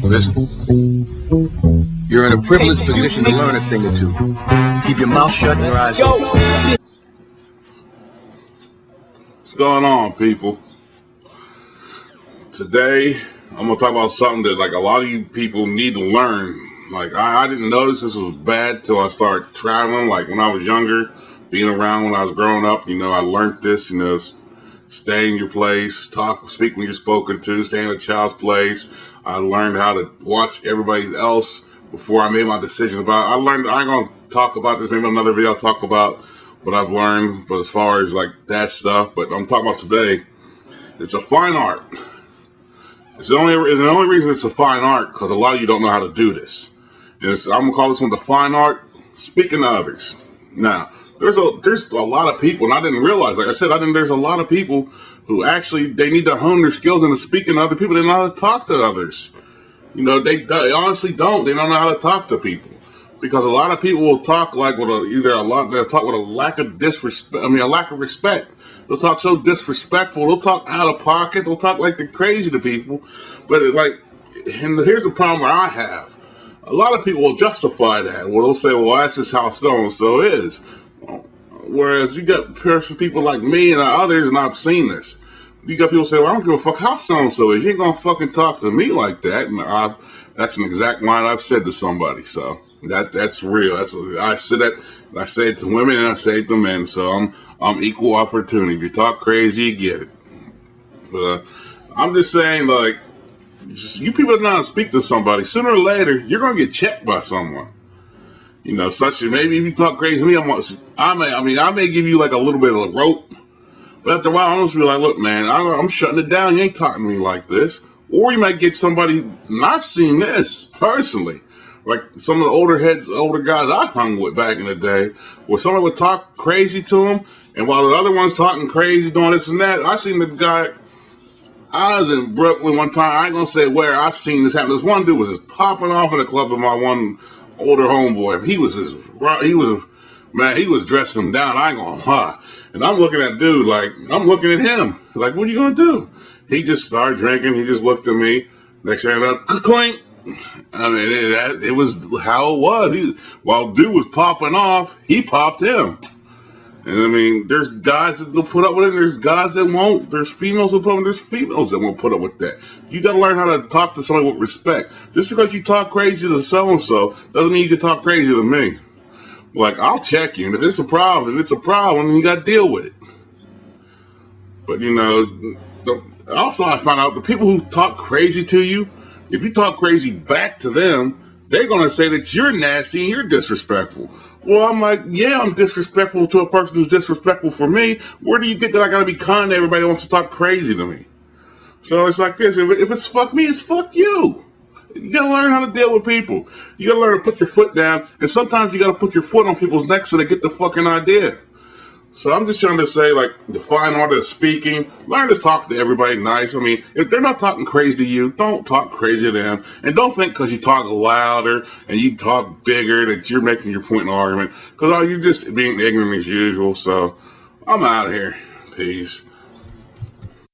Listen, you're in a privileged position to learn a thing or two. Keep your mouth shut and your eyes open. What's going on, people? Today, I'm going to talk about something that like a lot of you people need to learn. Like, I didn't notice this was bad till I started traveling. Like, when I was younger, being around when I was growing up, I learned this, stay in your place, speak when you're spoken to, stay in a child's place. I learned how to watch everybody else before I made my decisions about it. I ain't going to talk about this, maybe another video I'll talk about what I've learned, but as far as like that stuff, but I'm talking about today, it's a fine art. It's the only reason it's a fine art because a lot of you don't know how to do this. And I'm going to call this one the fine art, speaking to others. Now, there's a lot of people, and I didn't realize, like I said, there's a lot of people who actually, they need to hone their skills into speaking to other people. They don't know how to talk to others. They honestly don't. They don't know how to talk to people. Because a lot of people will talk like with they'll talk with a lack of respect. They'll talk so disrespectful. They'll talk out of pocket. They'll talk like they're crazy to people. But and here's the problem where I have. A lot of people will justify that. Well, they'll say, well, that's just how so-and-so is. Whereas you got people like me and others, and I've seen this. You got people say, well, I don't give a fuck how so-and-so is. You ain't gonna fucking talk to me like that. And that's an exact line I've said to somebody. So that's real. I say it to women and I say it to men. So I'm equal opportunity. If you talk crazy, you get it. But I'm just saying, like, you people that know how to speak to somebody, sooner or later, you're gonna get checked by someone. Such as maybe if you talk crazy to me, I may give you like a little bit of a rope, but after a while, I'm just be like, look, man, I'm shutting it down. You ain't talking to me like this. Or you might get somebody, and I've seen this personally, like some of the older guys I hung with back in the day, where somebody would talk crazy to them, and while the other one's talking crazy, doing this and that, I seen the guy. I was in Brooklyn one time. I ain't gonna say where. I've seen this happen. This one dude was just popping off in the club with my one older homeboy. He was dressing him down. I ain't gonna lie. And I'm looking at dude I'm looking at him. Like, what are you gonna do? He just started drinking. He just looked at me. Next thing I know, clink. I mean, it was how it was. While dude was popping off, he popped him. And I mean, there's guys that will put up with it, there's guys that won't. There's females that put up with it, there's females that won't put up with that. You gotta learn how to talk to somebody with respect. Just because you talk crazy to so-and-so doesn't mean you can talk crazy to me. Like, I'll check you, and if it's a problem, then you gotta deal with it. But also I found out the people who talk crazy to you, if you talk crazy back to them, they're gonna say that you're nasty and you're disrespectful. Well, I'm like, yeah, I'm disrespectful to a person who's disrespectful for me. Where do you get that I gotta be kind to everybody that wants to talk crazy to me? So it's like this. If it's fuck me, it's fuck you. You gotta learn how to deal with people. You gotta learn to put your foot down, and sometimes you gotta put your foot on people's necks so they get the fucking idea. So I'm just trying to say, like, the fine art of speaking, learn to talk to everybody nice. I mean, if they're not talking crazy to you, don't talk crazy to them. And don't think because you talk louder and you talk bigger that you're making your point in the argument. Because you're just being ignorant as usual. So I'm out of here. Peace.